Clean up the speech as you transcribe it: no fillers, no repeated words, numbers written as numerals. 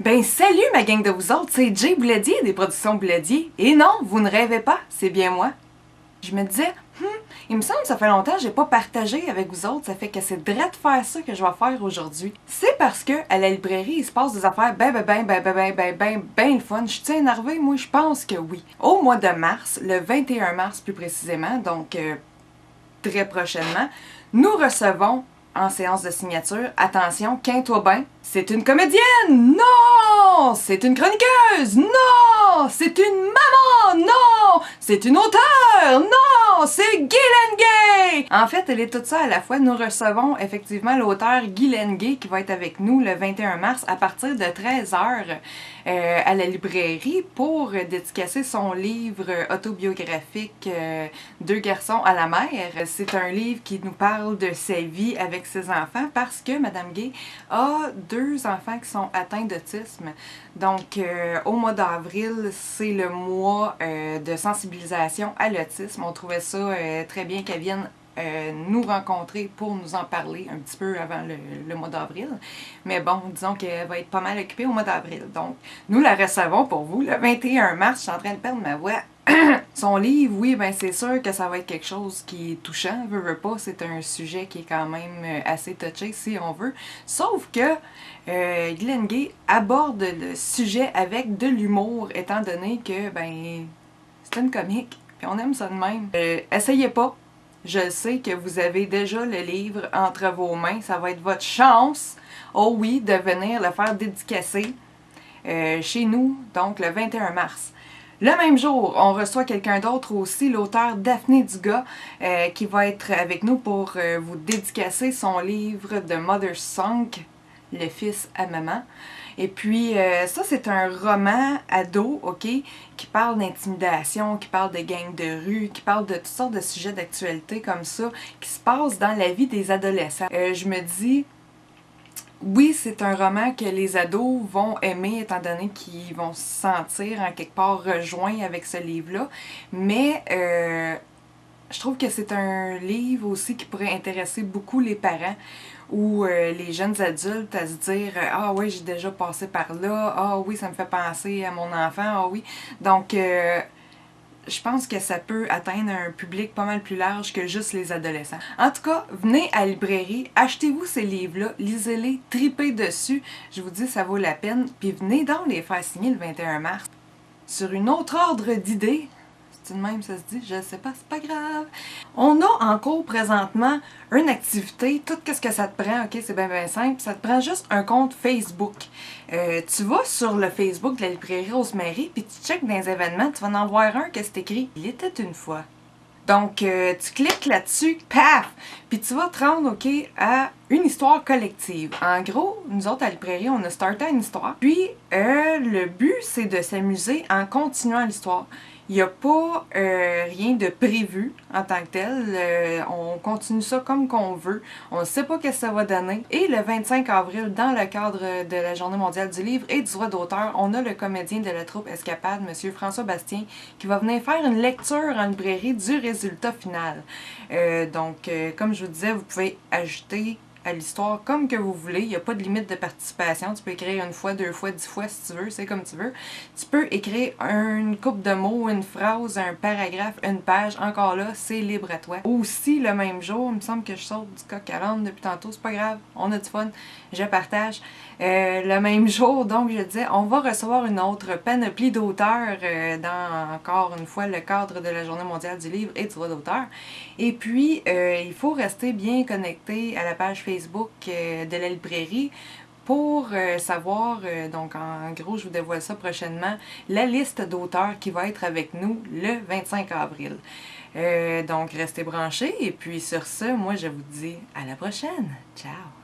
Ben salut ma gang de vous autres, c'est Jay Bouladier des Productions Bouladier. Et non, vous ne rêvez pas, c'est bien moi. Je me disais, il me semble que ça fait longtemps que j'ai pas partagé avec vous autres, ça fait que c'est drôle de faire ça que je vais faire aujourd'hui. C'est parce que à la librairie, il se passe des affaires ben le fun. Je suis énervée, moi je pense que oui. Au mois de mars, le 21 mars plus précisément, donc très prochainement, nous recevons en séance de signature, attention, quinte-toi bien, c'est une comédienne! Non! C'est une chroniqueuse! Non! C'est une maman! Non! C'est une auteure! Non! C'est Guylaine Gay! En fait, elle est toute ça à la fois. Nous recevons effectivement l'auteur Guylaine Gay qui va être avec nous le 21 mars à partir de 13h à la librairie pour dédicacer son livre autobiographique Deux garçons à la mer. C'est un livre qui nous parle de sa vie avec ses enfants parce que Madame Gay a deux enfants qui sont atteints d'autisme. Donc, au mois d'avril, c'est le mois de sensibilisation à l'autisme. On trouvait ça très bien qu'elle vienne nous rencontrer pour nous en parler un petit peu avant le mois d'avril. Mais bon, disons qu'elle va être pas mal occupée au mois d'avril. Donc, nous la recevons pour vous le 21 mars. Je suis en train de perdre ma voix. Son livre, oui, ben c'est sûr que ça va être quelque chose qui est touchant, veut pas, c'est un sujet qui est quand même assez touché si on veut. Sauf que Guylaine Gay aborde le sujet avec de l'humour, étant donné que, ben, c'est une comique, puis on aime ça de même. Essayez pas. Je sais que vous avez déjà le livre entre vos mains, ça va être votre chance, oh oui, de venir le faire dédicacer chez nous, donc le 21 mars. Le même jour, on reçoit quelqu'un d'autre aussi, l'auteur Daphné Dugas, qui va être avec nous pour vous dédicacer son livre The Mother's Song, Le fils à maman. Et puis, ça, c'est un roman ado, ok, qui parle d'intimidation, qui parle de gangs de rue, qui parle de toutes sortes de sujets d'actualité comme ça, qui se passent dans la vie des adolescents. Je me dis, oui, c'est un roman que les ados vont aimer étant donné qu'ils vont se sentir en quelque part rejoints avec ce livre-là, mais je trouve que c'est un livre aussi qui pourrait intéresser beaucoup les parents ou les jeunes adultes à se dire « Ah oui, j'ai déjà passé par là. Ah oui, ça me fait penser à mon enfant. Ah oui. » Donc, je pense que ça peut atteindre un public pas mal plus large que juste les adolescents. En tout cas, venez à la librairie, achetez-vous ces livres-là, lisez-les, tripez dessus. Je vous dis, ça vaut la peine. Puis venez donc les faire signer le 21 mars. Sur une autre ordre d'idées, c'est de même ça se dit, je sais pas, c'est pas grave. On a en cours présentement une activité, tout ce que ça te prend, ok, c'est bien simple, ça te prend juste un compte Facebook. Tu vas sur le Facebook de la librairie Rosemary, puis tu checkes dans les événements, tu vas en voir un que c'est écrit « Il était une fois ». Donc, tu cliques là-dessus, paf! Puis tu vas te rendre, ok, à une histoire collective. En gros, nous autres, à la librairie, on a starté une histoire. Puis, le but, c'est de s'amuser en continuant l'histoire. Il n'y a pas rien de prévu en tant que tel. On continue ça comme qu'on veut. On ne sait pas ce que ça va donner. Et le 25 avril, dans le cadre de la Journée mondiale du livre et du droit d'auteur, on a le comédien de la troupe Escapade, M. François Bastien, qui va venir faire une lecture en librairie du résultat final. Donc, comme je vous disais, vous pouvez ajouter à l'histoire comme que vous voulez. Il n'y a pas de limite de participation. Tu peux écrire une fois, deux fois, 10 fois si tu veux. C'est comme tu veux. Tu peux écrire une couple de mots, une phrase, un paragraphe, une page. Encore là, c'est libre à toi. Aussi, le même jour, il me semble que je saute du coq à l'âne depuis tantôt. C'est pas grave. On a du fun. Je partage. Le même jour, donc, je disais, on va recevoir une autre panoplie d'auteurs dans, encore une fois, le cadre de la Journée mondiale du livre et du droit d'auteur. Et puis, il faut rester bien connecté à la page Facebook de la librairie pour savoir, donc en gros, je vous dévoile ça prochainement, la liste d'auteurs qui va être avec nous le 25 avril. Donc, restez branchés et puis sur ce, moi, je vous dis à la prochaine. Ciao!